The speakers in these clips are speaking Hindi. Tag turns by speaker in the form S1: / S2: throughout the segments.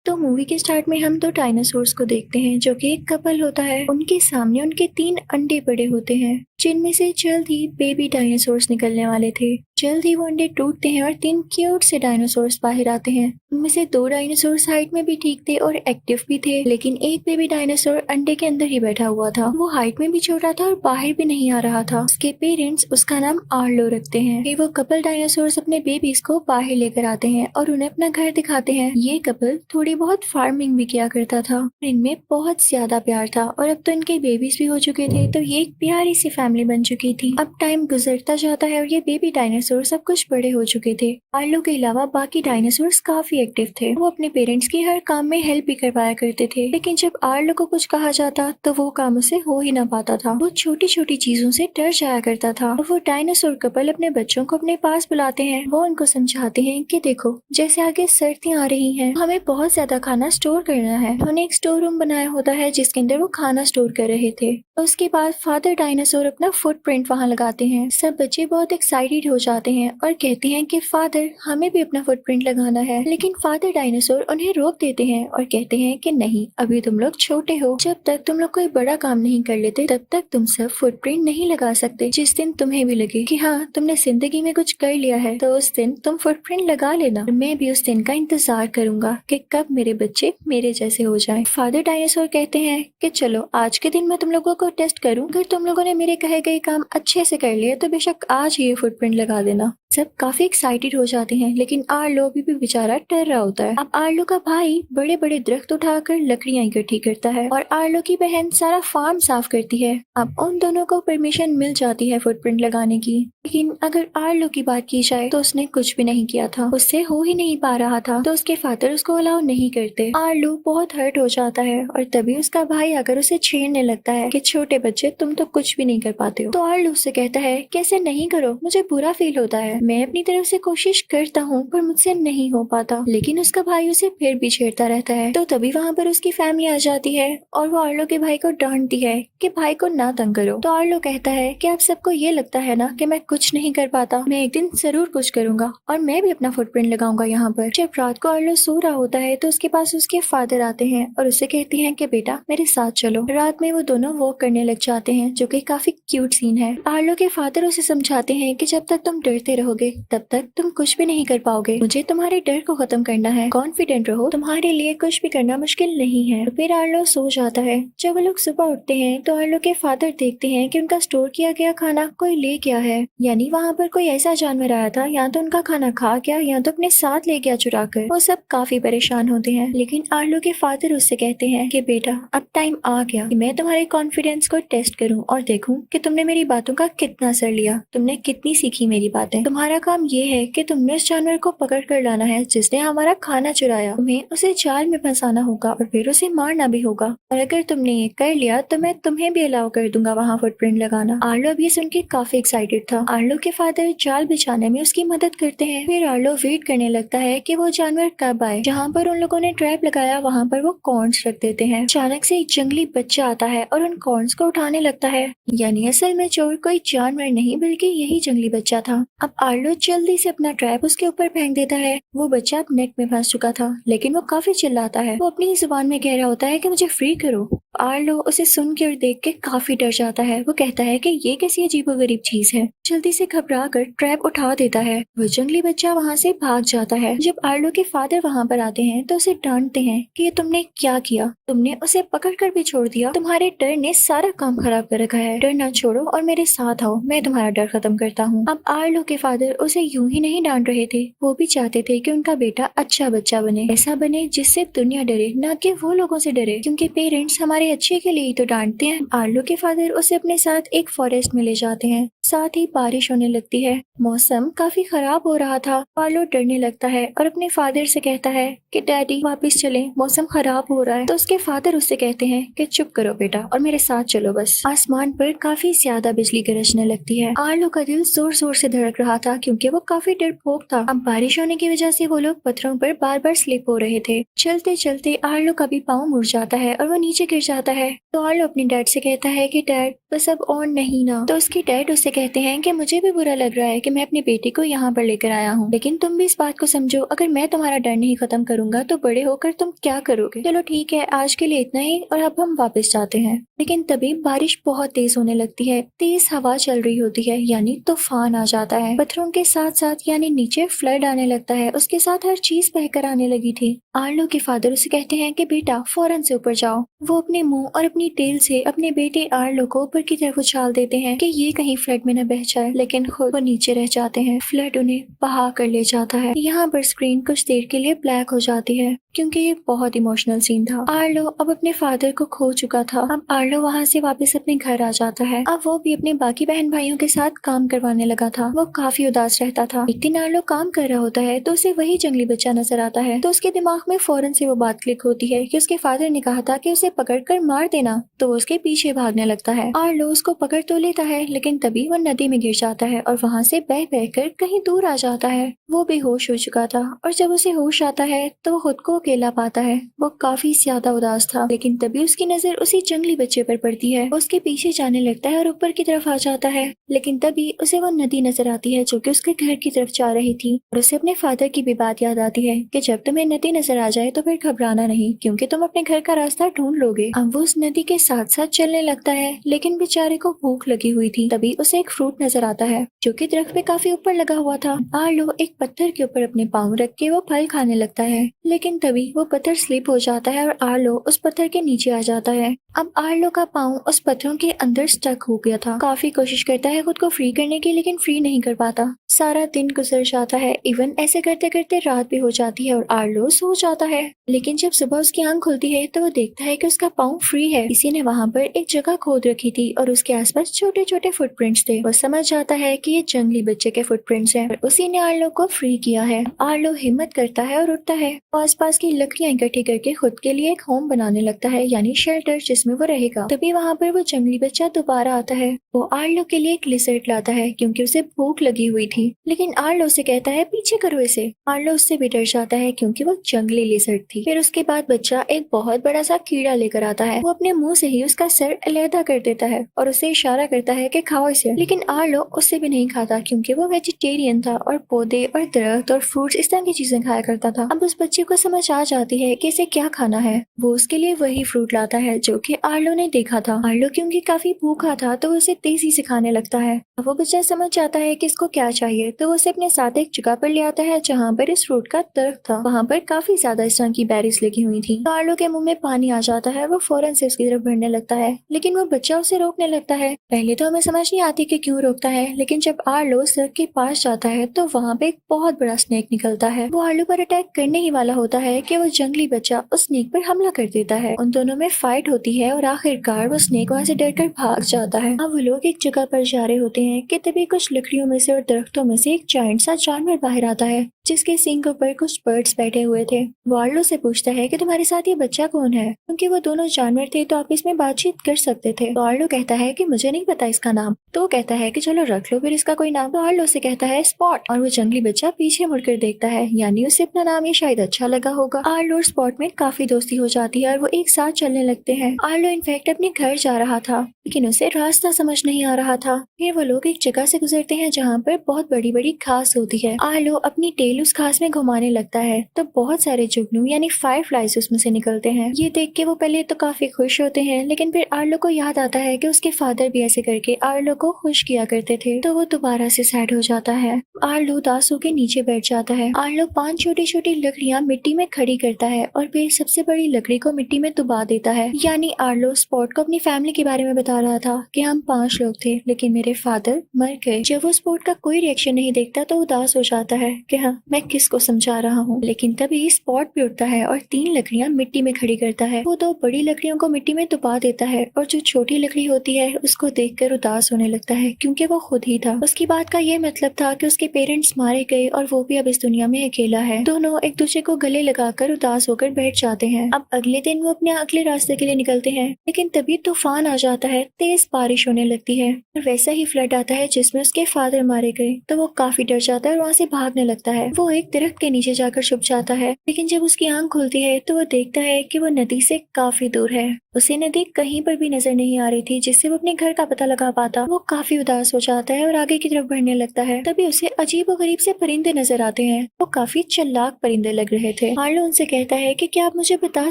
S1: तो मूवी के स्टार्ट में हम दो डायनासोर्स को देखते हैं जो कि एक कपल होता है। उनके सामने उनके 3 अंडे पड़े होते हैं जिनमें से जल्द ही बेबी डायनासोर्स निकलने वाले थे। जल्द ही वो अंडे टूटते हैं और 3 क्यूट से डायनासोर्स बाहर आते हैं। उनमें से 2 डायनासोर्स हाइट में भी ठीक थे और एक्टिव भी थे, लेकिन एक बेबी डायनासोर अंडे के अंदर ही बैठा हुआ था। वो हाइट में भी छोटा था और बाहर भी नहीं आ रहा था। उसके पेरेंट्स उसका नाम आर्लो रखते हैं। फिर वो कपल डायनासोर्स अपने बेबीज को बाहर लेकर आते हैं और उन्हें अपना घर दिखाते हैं। ये कपल थोड़ी बहुत फार्मिंग भी किया करता था। इनमें बहुत ज्यादा प्यार था और अब तो इनके बेबीज भी हो चुके थे, तो ये एक प्यारी सी फैमिली बन चुकी थी। अब टाइम गुजरता जाता है और ये बेबी डायनासोर सब कुछ बड़े हो चुके थे। आर्लो के अलावा बाकी डायनासोर्स काफी एक्टिव थे। वो अपने पेरेंट्स की हर काम में हेल्प भी करवाया करते थे, लेकिन जब आर्लो को कुछ कहा जाता तो वो काम उसे हो ही ना पाता था। वो छोटी छोटी चीजों से डर जाया करता था। और वो डायनासोर कपल अपने बच्चों को अपने पास बुलाते हैं। वो उनको समझाते हैं कि देखो, जैसे आगे सर्दियां आ रही हैं, हमें बहुत ज्यादा खाना स्टोर करना है। उन्होंने एक स्टोर रूम बनाया होता है जिसके अंदर वो खाना स्टोर कर रहे थे। उसके बाद फादर डायनासोर अपना फुटप्रिंट वहां लगाते हैं। सब बच्चे बहुत एक्साइटेड हो जाते हैं और कहते हैं कि फादर, हमें भी अपना फुटप्रिंट लगाना है। लेकिन फादर डायनासोर उन्हें रोक देते हैं और कहते हैं कि नहीं, अभी तुम लोग छोटे हो। जब तक तुम लोग कोई बड़ा काम नहीं कर लेते तब तक तुम सब फुटप्रिंट नहीं लगा सकते। जिस दिन तुम्हें भी लगे कि हाँ, तुमने जिंदगी में कुछ कर लिया है, तो उस दिन तुम फुटप्रिंट लगा लेना। मैं भी उस दिन का इंतजार करूंगा कि कब मेरे बच्चे मेरे जैसे हो जाएं। फादर डायनासोर कहते हैं कि चलो, आज के दिन मैं तुम लोगों को टेस्ट करूं। अगर तुम लोगों ने मेरे कहे गए काम अच्छे से कर लिए तो बेशक आज ही ये फुटप्रिंट लगा देना। सब काफी एक्साइटेड हो जाते हैं, लेकिन आर्लो भी बेचारा डर रहा होता है। अब आर्लो का भाई बड़े बड़े दरख्त उठाकर लकड़ियां इकट्ठी करता है और आर्लो की बहन सारा फार्म साफ करती है। अब उन दोनों को परमिशन मिल जाती है फुटप्रिंट लगाने की, लेकिन अगर आर्लो की बात की जाए तो उसने कुछ भी नहीं किया था। उससे हो ही नहीं पा रहा था, तो उसके फादर उसको अलाउ नहीं करते। आर्लो बहुत हर्ट हो जाता है और तभी उसका भाई आकर उसे छेड़ने लगता है कि छोटे बच्चे, तुम तो कुछ भी नहीं कर पाते हो। तो आर्लो उससे कहता है कि ऐसे नहीं करो, मुझे बुरा फील होता है। मैं अपनी तरफ से कोशिश करता हूँ पर मुझसे नहीं हो पाता। लेकिन उसका भाई उसे फिर भी छेड़ता रहता है। तो तभी वहाँ पर उसकी फैमिली आ जाती है और वो आर्लो के भाई को डांटती है कि भाई को ना तंग करो। तो आर्लो कहता है कि आप सबको ये लगता है ना कि मैं कुछ नहीं कर पाता, मैं एक दिन जरूर कुछ करूंगा और मैं भी अपना फुटप्रिंट लगाऊंगा यहाँ पर। जब रात को आर्लो सो रहा होता है तो उसके पास उसके फादर आते हैं और उसे कहते हैं कि बेटा, मेरे साथ चलो। रात में वो दोनों वॉक करने लग जाते हैं, जो कि काफी क्यूट सीन है। आर्लो के फादर उसे समझाते हैं कि जब तक तुम डरते रहोगे तब तक तुम कुछ भी नहीं कर पाओगे। मुझे तुम्हारे डर को खत्म करना है। कॉन्फिडेंट रहो, तुम्हारे लिए कुछ भी करना मुश्किल नहीं है। तो फिर आर्लो सो जाता है। जब वो लोग सुबह उठते हैं तो आर्लो के फादर देखते हैं कि उनका स्टोर किया गया खाना कोई ले गया है। यानी वहाँ पर कोई ऐसा जानवर आया था, या तो उनका खाना खा गया या तो अपने साथ ले गया चुरा कर। वो सब काफी परेशान होते हैं, लेकिन आर्लो के फादर उससे कहते हैं कि बेटा, अब टाइम आ गया कि मैं तुम्हारे कॉन्फिडेंस को टेस्ट करूं और देखूं कि तुमने मेरी बातों का कितना असर लिया, तुमने कितनी सीखी मेरी बातें। तुम्हारा काम ये है कि तुमने उस जानवर को पकड़ कर लाना है जिसने हमारा खाना चुराया। तुम्हें उसे जाल में फंसाना होगा और फिर उसे मारना भी होगा, और अगर तुमने ये कर लिया तो मैं तुम्हें भी अलाउ कर दूंगा वहाँ फुटप्रिंट लगाना। आर्लो भी सुन के काफी एक्साइटेड था। आर्लो के फादर जाल बिछाने में उसकी मदद करते हैं। फिर आर्लो वेट करने लगता है कि वो जानवर कब आए। जहाँ पर उन लोगों ने ट्रैप लगाया वहाँ पर वो कॉर्न्स रख देते हैं। अचानक से एक जंगली बच्चा आता है और उन कॉर्न्स को उठाने लगता है। यानी असल में चोर कोई जानवर नहीं बल्कि यही जंगली बच्चा था। अब आर्लो जल्दी से अपना ट्रैप उसके ऊपर फेंक देता है। वो बच्चा अब नेट में फंस चुका था, लेकिन वो काफी चिल्लाता है। वो अपनी ही जुबान में कह रहा होता है कि मुझे फ्री करो। आर्लो उसे सुन के और देख के काफी डर जाता है। वो कहता है कि ये कैसी अजीबोगरीब चीज है। जल्दी से घबरा कर ट्रैप उठा देता है। वो जंगली बच्चा वहाँ से भाग जाता है। जब आर्लो के फादर वहाँ पर आते हैं तो उसे डांटते हैं कि ये तुमने क्या किया, तुमने उसे पकड़ कर भी छोड़ दिया। तुम्हारे डर ने सारा काम खराब कर रखा है। डर ना छोड़ो और मेरे साथ आओ, मैं तुम्हारा डर खत्म करता हूँ। अब आर्लो के फादर उसे यूं ही नहीं डांट रहे थे, वो भी चाहते थे कि उनका बेटा अच्छा बच्चा बने, ऐसा बने जिससे दुनिया डरे, ना कि वो लोगों से डरे, क्योंकि पेरेंट्स हमारे अच्छे के लिए ही तो डांटते हैं। आर्लो के फादर उसे अपने साथ एक फॉरेस्ट में ले जाते हैं। साथ ही बारिश होने लगती है। मौसम काफी खराब हो रहा था। आर्लो डरने लगता है और अपने फादर से कहता है कि डैडी वापस चले, मौसम खराब हो रहा है। तो उसके फादर उससे कहते हैं कि चुप करो बेटा और मेरे साथ चलो बस। आसमान पर काफी ज्यादा बिजली गरजने लगती है। आर्लो का दिल जोर जोर से धड़क रहा था क्योंकि वो काफी डरपोक था। अब बारिश होने की वजह से वो लोग पत्थरों पर बार बार स्लिप हो रहे थे। चलते चलते आर्लो का भी पाँव मुड़ जाता है और वो नीचे गिर जाता है। तो आर्लो अपने डैड से कहता है कि डैड, बस अब और नहीं ना। तो उसके डैड उससे कहते हैं कि मुझे भी बुरा लग रहा है कि मैं अपनी बेटी को यहाँ पर लेकर आया हूँ, लेकिन तुम भी इस बात को समझो, अगर मैं तुम्हारा डर नहीं खत्म करूंगा तो बड़े होकर तुम क्या करोगे। चलो ठीक है, आज के लिए इतना ही और अब हम वापस जाते हैं। लेकिन तभी बारिश बहुत तेज होने लगती है, तेज हवा चल रही होती है, यानी तूफान आ जाता है। पत्थरों के साथ साथ यानी नीचे फ्लड आने लगता है, उसके साथ हर चीज बहकर आने लगी थी। आर्लो के फादर उसे कहते हैं कि बेटा फौरन से ऊपर जाओ। वो अपने मुंह और अपनी टेल से अपने बेटे आर्लो को ऊपर की तरफ उछाल देते हैं कि ये कहीं फ्लड में न बह जाए, लेकिन खुद वो नीचे रह जाते हैं। फ्लड उन्हें बहा कर ले जाता है। यहाँ पर स्क्रीन कुछ देर के लिए ब्लैक हो जाती है क्योंकि ये बहुत इमोशनल सीन था। आर्लो अब अपने फादर को खो चुका था। अब आर्लो वहाँ से वापस अपने घर आ जाता है। अब वो भी अपने बाकी बहन भाइयों के साथ काम करवाने लगा था। वो काफी उदास रहता था। एक दिन आर्लो काम कर रहा होता है तो उसे वही जंगली बच्चा नजर आता है। तो उसके दिमाग में फौरन से वो बात क्लिक होती है कि उसके फादर ने कहा था कि उसे पकड़कर मार देना, तो वो उसके पीछे भागने लगता है। आर्लो उसको पकड़ तो लेता है, लेकिन तभी वो नदी में गिर जाता है और वहाँ से बह कर कहीं दूर आ जाता है। वो बेहोश हो चुका था और जब उसे होश आता है तो वो खुद को अकेला पाता है। वो काफी ज्यादा उदास था, लेकिन तभी उसकी नजर उसी जंगली बच्चे पर पड़ती है। वो उसके पीछे जाने लगता है और ऊपर की तरफ आ जाता है, लेकिन तभी उसे वो नदी नजर आती है जो कि उसके घर की तरफ जा रही थी। और उसे अपने फादर की भी बात याद आती है कि जब तुम्हें नदी नजर आ जाए तो फिर घबराना नहीं, क्योंकि तुम अपने घर का रास्ता ढूंढ लोगे। अब वो उस नदी के साथ साथ चलने लगता है, लेकिन बेचारे को भूख लगी हुई थी। तभी उसे एक फ्रूट नजर आता है जो कि दरख्त पे काफी ऊपर लगा हुआ था। आर्लो एक पत्थर के ऊपर अपने पाँव रख के वो फल खाने लगता है, लेकिन तभी वो पत्थर स्लिप हो जाता है और आर्लो उस पत्थर के नीचे आ जाता है। अब आर्लो का पाँव उस पत्थरों के अंदर स्टक हो गया था। काफी कोशिश करता है खुद को फ्री करने की, लेकिन फ्री नहीं कर पाता। सारा दिन गुजर जाता है, इवन ऐसे करते करते रात भी हो जाती है और आर्लो सो जाता है। लेकिन जब सुबह उसकी आंख खुलती है तो वो देखता है कि उसका पाँव फ्री है। किसी ने वहाँ पर एक जगह खोद रखी थी और उसके आसपास छोटे छोटे फुटप्रिंट्स थे। वो समझ जाता है कि ये जंगली बच्चे के फुटप्रिंट्स हैं और उसी ने आर्लो को फ्री किया है। आर्लो हिम्मत करता है और उठता है। आसपास की लकड़ियां इकट्ठी करके खुद के लिए एक होम बनाने लगता है, यानी शेल्टर, जिसमें वो रहेगा। तभी वहाँ पर वो जंगली बच्चा दोबारा आता है। वो आर्लो के लिए एक लिजर्ड लाता है क्योंकि उसे भूख लगी हुई थी, लेकिन आर्लो से कहता है पीछे करो इसे। आर्लो उससे भी डर जाता है क्योंकि वो जंगली लिजर्ड थी। फिर उसके बाद बच्चा एक बहुत बड़ा सा कीड़ा लेकर आता है। वो अपने मुंह से ही उसका सर अलहदा कर देता है और उसे इशारा करता है कि खाओ इसे, लेकिन आर्लो उससे भी नहीं खाता क्योंकि वो वेजिटेरियन था और पौधे और दरख्त और फ्रूट्स इस तरह की चीजें खाया करता था। अब उस बच्चे को समझ आ जाती है कि इसे क्या खाना है। वो उसके लिए वही फ्रूट लाता है जो कि आर्लो ने देखा था। आर्लो क्योंकि काफी भूखा था तो उसे तेजी से खाने लगता है। अब वो बच्चा समझ जाता है कि इसको क्या चाहिए, तो वो उसे अपने साथ एक जगह पर ले आता है जहाँ पर इस फ्रूट का दरख्त था। वहाँ पर काफी ज्यादा इस तरह की बेरीज लगी हुई थी। तो आर्लो के मुंह में पानी आ जाता है। वो फौरन से उसकी तरफ बढ़ने लगता है, लेकिन वो बच्चा उसे रोकने लगता है। पहले तो हमें समझ नहीं आती कि क्यों रोकता है, लेकिन जब आर्लो उस दरख्त के पास जाता है तो वहाँ पे एक बहुत बड़ा स्नेक निकलता है। वो आर्लो पर अटैक करने ही वाला होता है कि वो जंगली बच्चा उस स्नेक पर हमला कर देता है। उन दोनों में फाइट होती है और आखिरकार वो स्नेक वहाँ से डरकर भाग जाता है। अब वो लोग एक जगह पर जा रहे होते हैं कि तभी कुछ लकड़ियों में से और दरख्तों में से एक जायंट सा जानवर बाहर आता है जिसके सींग के ऊपर कुछ बर्ड्स बैठे हुए थे। वो आर्लो से पूछता है कि तुम्हारे साथ ये बच्चा कौन है, क्योंकि वो दोनों जानवर थे तो आपस में बातचीत कर सकते थे। तो आर्लो कहता है कि मुझे नहीं पता इसका नाम। तो वो कहता है कि चलो रख लो फिर इसका कोई नाम। तो आर्लो से कहता है स्पॉट, और वो जंगली बच्चा पीछे मुड़कर देखता है, यानी उसे अपना नाम ये शायद अच्छा लगा होगा। आर्लो और स्पॉट में काफी दोस्ती हो जाती है और वो एक साथ चलने लगते हैं। आर्लो इनफैक्ट अपने घर जा रहा था, लेकिन उसे रास्ता समझ नहीं आ रहा था। फिर वो लोग एक जगह से गुजरते हैं जहाँ पर बहुत बड़ी बड़ी घास होती है। आर्लो अपनी टेल उस घास में घुमाने लगता है तो बहुत सारे जुगनू यानी फायरफ्लाइज उसमें से निकलते हैं। ये देख के वो पहले तो काफी खुश होते हैं, लेकिन फिर आर्लो को याद आता है कि उसके फादर भी ऐसे करके आर्लो को खुश किया करते थे, तो वो दोबारा से सैड हो जाता है। आर्लो उदास होकर नीचे बैठ जाता है। आर्लो 5 छोटी छोटी लकड़ियां मिट्टी में खड़ी करता है और फिर सबसे बड़ी लकड़ी को मिट्टी में दबा देता है। यानी आर्लो स्पॉट को अपनी फैमिली के बारे में बता रहा था कि हम 5 लोग थे, लेकिन मेरे फादर मर गए। जब वो स्पॉट का कोई रिएक्शन नहीं देखता तो उदास हो जाता है कि हाँ, मैं किसको समझा रहा हूँ। लेकिन तभी स्पॉट भी उठता है और 3 लकड़ियां मिट्टी में खड़ी करता है। वो 2 बड़ी लकड़ियों को मिट्टी में दबा देता है और जो छोटी लकड़ी होती है उसको देखकर उदास होने लगता है क्योंकि वो खुद ही था। उसकी बात का ये मतलब था कि उसके पेरेंट्स मारे गए और वो भी अब इस दुनिया में अकेला है। दोनों एक दूसरे को गले लगाकर उदास होकर बैठ जाते हैं। अब अगले दिन वो अपने अगले रास्ते के लिए निकलते हैं, लेकिन तभी तूफान आ जाता है, तेज बारिश होने लगती है और वैसा ही फ्लड आता है जिसमें उसके फादर मारे गए। तो वो काफी डर जाता है और वहाँ से भागने लगता है। वो एक दरख्त के नीचे जाकर छुप जाता है, लेकिन जब उसकी आंख खुलती है तो वो देखता है कि वो नदी से काफी दूर है। उसे नदी कहीं पर भी नजर नहीं आ रही थी जिससे वो अपने घर का पता लगा पाता। वो काफी उदास हो जाता है और आगे की तरफ बढ़ने लगता है। तभी उसे अजीब और गरीब से परिंदे नजर आते हैं। वो काफी चालाक परिंदे लग रहे थे। आर्लो उनसे कहता है कि क्या आप मुझे बता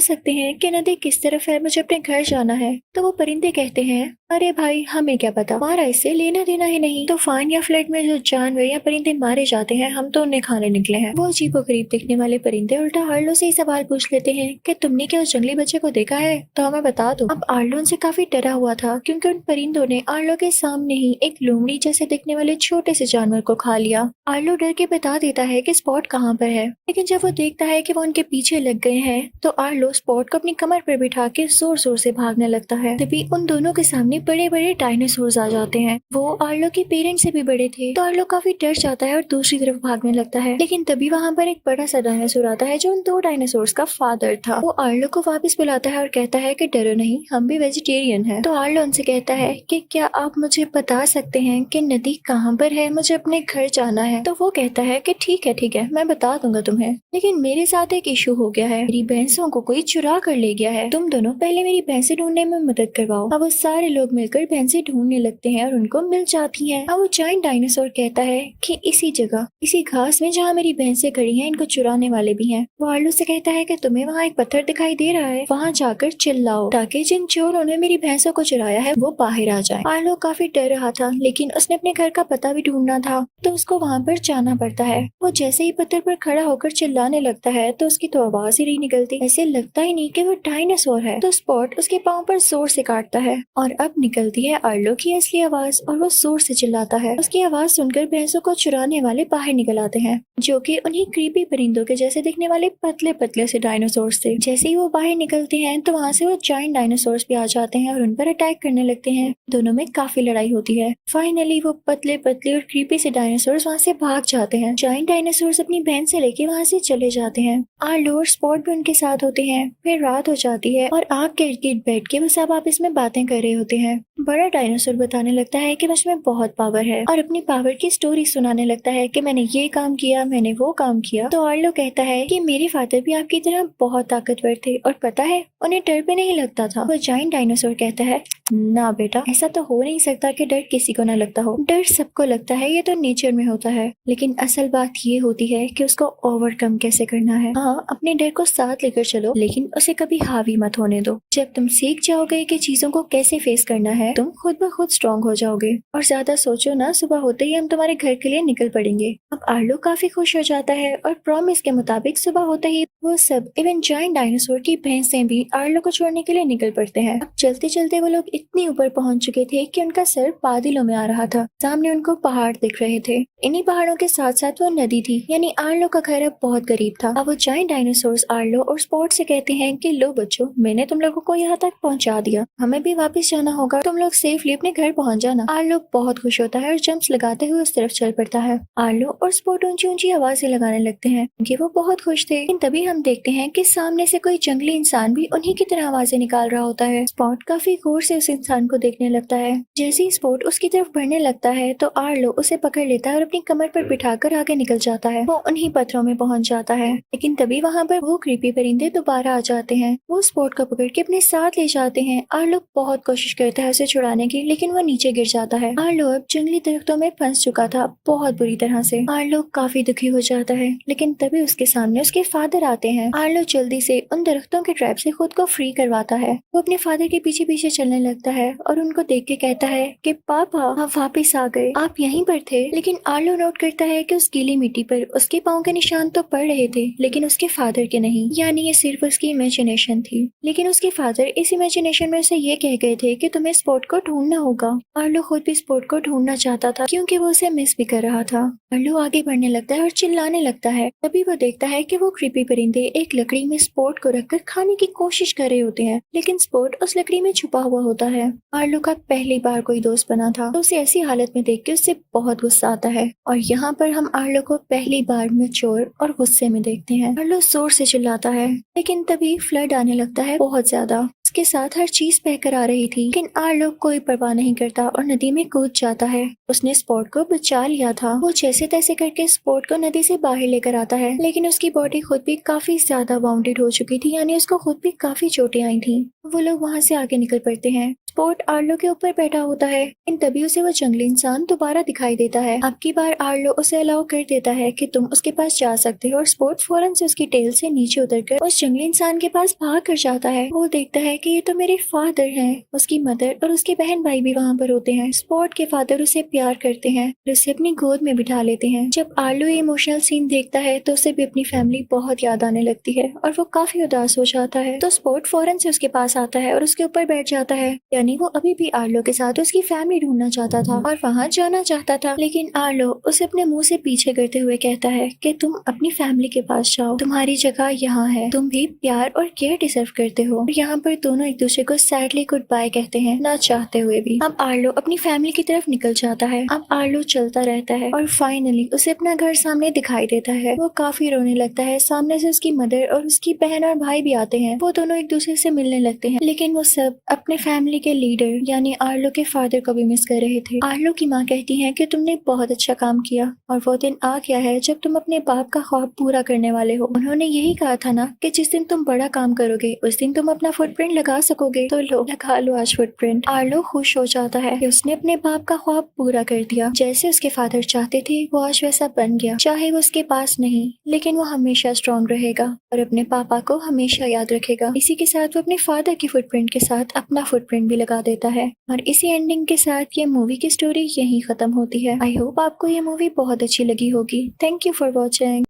S1: सकते हैं कि नदी किस तरफ है, मुझे अपने घर जाना है। तो वो परिंदे कहते हैं, अरे भाई हमें क्या पता, हमारा इससे लेना देना ही नहीं। तूफान या फ्लड में जो जानवर या परिंदे मारे जाते हैं हम तो उन्हें खाने निकले हैं। वो अजीबोगरीब दिखने वाले परिंदे उल्टा आर्लो से ही सवाल पूछ लेते हैं कि तुमने क्या उस जंगली बच्चे को देखा है तो हमें बता दो। अब आर्लो उनसे काफी डरा हुआ था क्योंकि उन परिंदों ने आर्लो के सामने ही एक लोमड़ी जैसे दिखने वाले छोटे से जानवर को खा लिया। आर्लो डर के बता देता है कि स्पॉट कहाँ पर है, लेकिन जब वो देखता है कि वो उनके पीछे लग गए हैं तो आर्लो स्पॉट को अपनी कमर पर बिठा के जोर जोर से भागने लगता है। तभी उन दोनों के सामने बड़े बड़े डायनासोर्स आ जाते हैं। वो आर्लो के पेरेंट्स से भी बड़े थे तो आर्लो काफी डर जाता है और दूसरी तरफ भागने लगता है। लेकिन तभी वहाँ पर एक बड़ा सा डायनासोर आता है जो उन दो डायनासोर्स का फादर था। वो आर्लो को वापस बुलाता है और कहता है कि डरो नहीं, हम भी वेजिटेरियन हैं। तो आर्लो उनसे कहता है कि क्या आप मुझे बता सकते हैं कि नदी कहाँ पर है, मुझे अपने घर जाना है। तो वो कहता है कि ठीक है मैं बता दूंगा तुम्हें, लेकिन मेरे साथ एक इशू हो गया है, मेरी भैंसों को कोई चुरा कर ले गया है। तुम दोनों पहले मेरी भैंसें ढूंढने में मदद करवाओ। अब वो सारे लोग मिलकर भैंसें ढूंढने लगते हैं और उनको मिल जाती हैं। अब वो जायंट डायनासोर कहता है कि इसी जगह, इसी घास में जहाँ मेरी भैंसें खड़ी हैं, इनको चुराने वाले भी हैं। वो आर्लो से कहता है कि तुम्हें वहाँ एक पत्थर दिखाई दे रहा है, वहाँ जाकर चिल्लाओ ताकि जिन चोरों ने मेरी भैंसों को चुराया है वो बाहर आ जाए। आर्लो काफी डर रहा था लेकिन उसने अपने घर का पता भी ढूंढना था तो उसको वहाँ पर जाना पड़ता है। वो जैसे ही पत्थर पर खड़ा होकर चिल्लाने लगता है तो उसकी तो आवाज ही नहीं निकलती, ऐसे लगता ही नहीं कि वो डायनासोर है। तो स्पॉट उसके पाँव पर जोर से काटता है और अब निकलती है आर्लो की असली आवाज और वो जोर से चिल्लाता है। उसकी आवाज सुनकर भैंसों को चुराने वाले बाहर निकल आते हैं जो कि उन्हीं क्रीपी परिंदों के जैसे दिखने वाले पतले पतले से डायनासोर्स थे। जैसे ही वो बाहर निकलते हैं तो वहाँ से वो जायंट डायनासोर्स भी आ जाते हैं और उन पर अटैक करने लगते हैं। दोनों में काफी लड़ाई होती है। फाइनली वो पतले पतले और क्रीपी से डायनासोर्स वहाँ से भाग जाते हैं। जायंट डायनासोर्स अपनी बहन से लेके वहाँ से चले जाते हैं। आर्लो और स्पॉट भी उनके साथ होते हैं। फिर रात हो जाती है और आग के इर्द गिर्द बैठ के वो सब आपस में बातें कर रहे होते हैं। बड़ा डायनासोर बताने लगता है कि मुझ में बहुत पावर है और अपनी पावर की स्टोरी सुनाने लगता है कि मैंने ये काम किया, मैंने वो काम किया। तो आर्लो कहता है कि मेरे फादर भी आपकी तरह बहुत ताकतवर थे और पता है उन्हें डर भी नहीं लगता था। वो जायंट डायनासोर कहता है, ना बेटा, ऐसा तो हो नहीं सकता कि डर किसी को ना लगता हो। डर सबको लगता है, ये तो नेचर में होता है, लेकिन असल बात ये होती है कि उसको ओवरकम कैसे करना है। हाँ, अपने डर को साथ लेकर चलो लेकिन उसे कभी हावी मत होने दो। जब तुम सीख जाओगे कि चीजों को कैसे फेस करना है तुम खुद ब खुद स्ट्रॉन्ग हो जाओगे। और ज्यादा सोचो ना, सुबह होते ही हम तुम्हारे घर के लिए निकल पड़ेंगे। अब आर्लो काफी खुश हो जाता है और प्रॉमिस के मुताबिक सुबह होते ही वो सब इवन जायंट डायनासोर की भैंसें भी आर्लो को छोड़ने के लिए निकल पड़ते हैं। अब चलते चलते वो लोग इतनी ऊपर पहुंच चुके थे कि उनका सर बादलों में आ रहा था। सामने उनको पहाड़ दिख रहे थे। इन्हीं पहाड़ों के साथ साथ वो नदी थी, यानी आर्लो का घर अब बहुत करीब था। अब वो जायंट डायनासोर्स आर्लो और स्पॉट से कहते हैं कि लो बच्चों, मैंने तुम लोगों को यहाँ तक पहुँचा दिया, हमें भी वापस जाना होगा, तुम लोग सेफली अपने घर पहुँच जाना। आर्लो बहुत खुश होता है और जंप्स लगाते हुए उस तरफ चल पड़ता है। आर्लो और स्पॉट ऊंची ऊंची आवाजें लगाने लगते हैं क्योंकि वो बहुत खुश थे। लेकिन तभी हम देखते हैं कि सामने से कोई जंगली इंसान भी उन्हीं की तरह आवाजें निकाल रहा होता है। स्पॉट काफी गौर से उस इंसान को देखने लगता है। जैसे ही स्पॉट उसकी तरफ बढ़ने लगता है तो आर्लो उसे पकड़ लेता है और अपनी कमर पर बिठाकर आगे निकल जाता है। वो उन्हीं पत्थरों में पहुंच जाता है। लेकिन तभी वहाँ पर वो क्रीपी परिंदे दोबारा आ जाते हैं। वो स्पॉट को पकड़ के अपने साथ ले जाते हैं। आर्लो बहुत कोशिश करता है उसे छुड़ाने की, लेकिन वो नीचे गिर जाता है। आर्लो अब जंगली दरख्तों में फंस चुका था बहुत बुरी तरह से। आर्लो काफी दुखी हो जाता है, लेकिन तभी उसके सामने उसके फादर आते हैं। आर्लो जल्दी से उन दरख्तों के ट्रैप से खुद को फ्री करवाता है। वो अपने फादर के पीछे पीछे चलने लगता है और उनको देख के कहता है कि पापा आप वापिस आ गए, आप यहीं पर थे। लेकिन आर्लो नोट करता है कि उस गीली मिट्टी पर उसके पाँव के निशान तो पड़ रहे थे लेकिन उसके फादर के नहीं, यानी ये सिर्फ उसकी इमेजिनेशन थी। लेकिन उसके फादर इस इमेजिनेशन में उसे ये कह गए थे कि तुम्हें स्पॉट को ढूंढना होगा। आर्लो खुद भी स्पॉट को ढूंढना चाहता था क्योंकि वो उसे मिस भी कर रहा था। आर्लो आगे बढ़ने लगता है और चिल्लाने लगता है। तभी वो देखता है कि वो क्रीपी परिंदे एक लकड़ी में स्पॉट को रखकर खाने की कोशिश कर रहे होते हैं, लेकिन स्पॉट उस लकड़ी में छुपा हुआ होता है। आर्लो का पहली बार कोई दोस्त बना था तो उसे ऐसी हालत में देख के उससे बहुत गुस्सा आता है और यहाँ पर हम आर्लो को पहली बार मैच्योर और गुस्से में देखते हैं। आर्लो जोर से चिल्लाता है, लेकिन तभी फ्लड आने लगता है बहुत ज्यादा। उसके साथ हर चीज बहकर आ रही थी, लेकिन आर्लो कोई परवाह नहीं करता और नदी में कूद जाता है। उसने स्पॉट को बचा लिया था। वो जैसे तैसे करके स्पॉट को नदी से बाहर लेकर आता है, लेकिन उसकी बॉडी खुद भी काफी ज्यादा बाउंडेड हो चुकी थी, यानी उसको खुद भी काफी चोटें आई थी। वो लोग वहाँ से आगे निकल पड़ते हैं। स्पॉट आर्लो के ऊपर बैठा होता है, इन तभी उसे वो जंगली इंसान दोबारा दिखाई देता है। अब की बार आर्लो उसे अलाउ कर देता है कि तुम उसके पास जा सकते हो और स्पॉट फौरन से उसकी टेल से नीचे उतरकर उस जंगली इंसान के पास भाग कर जाता है। वो देखता है कि ये तो मेरे फादर हैं। उसकी मदर और उसके बहन भाई भी वहाँ पर होते हैं। स्पॉट के फादर उसे प्यार करते हैं और उसे अपनी गोद में बिठा लेते हैं। जब आर्लो ये इमोशनल सीन देखता है तो उसे भी अपनी फैमिली बहुत याद आने लगती है और वो काफी उदास हो जाता है। तो स्पॉट फौरन से उसके पास आता है और उसके ऊपर बैठ जाता है, यानी वो अभी भी आर्लो के साथ उसकी फैमिली ढूंढना चाहता था और वहाँ जाना चाहता था। लेकिन आर्लो उसे अपने मुंह से पीछे करते हुए कहता है कि तुम अपनी फैमिली के पास जाओ, तुम्हारी जगह यहाँ है, तुम भी प्यार और केयर डिजर्व करते हो। यहाँ पर दोनों एक दूसरे को सैडली गुड बाय कहते हैं, ना चाहते हुए भी। अब आर्लो अपनी फैमिली की तरफ निकल जाता है। अब आर्लो चलता रहता है और फाइनली उसे अपना घर सामने दिखाई देता है। वो काफी रोने लगता है। सामने से उसकी मदर और उसकी बहन और भाई भी आते हैं। वो दोनों एक दूसरे से मिलने लगते हैं, लेकिन वो सब अपने फैमिली के लीडर यानी आर्लो के फादर को भी मिस कर रहे थे। आर्लो की माँ कहती है कि तुमने बहुत अच्छा काम किया और वो दिन आ गया है जब तुम अपने बाप का ख्वाब पूरा करने वाले हो। उन्होंने यही कहा था ना कि जिस दिन तुम बड़ा काम करोगे उस दिन तुम अपना फुटप्रिंट लगा सकोगे, तो लो लगा लो आज फुटप्रिंट। आर्लो खुश हो जाता है कि उसने अपने बाप का ख्वाब पूरा कर दिया। जैसे उसके फादर चाहते थे वो आज वैसा बन गया। चाहे वो उसके पास नहीं, लेकिन वो हमेशा स्ट्रॉन्ग रहेगा और अपने पापा को हमेशा याद रखेगा। इसी के साथ वो अपने फादर की फुटप्रिंट के साथ अपना फुटप्रिंट भी लगा देता है और इसी एंडिंग के साथ ये मूवी की स्टोरी यहीं खत्म होती है। आई होप आपको ये मूवी बहुत अच्छी लगी होगी। Thank you for watching.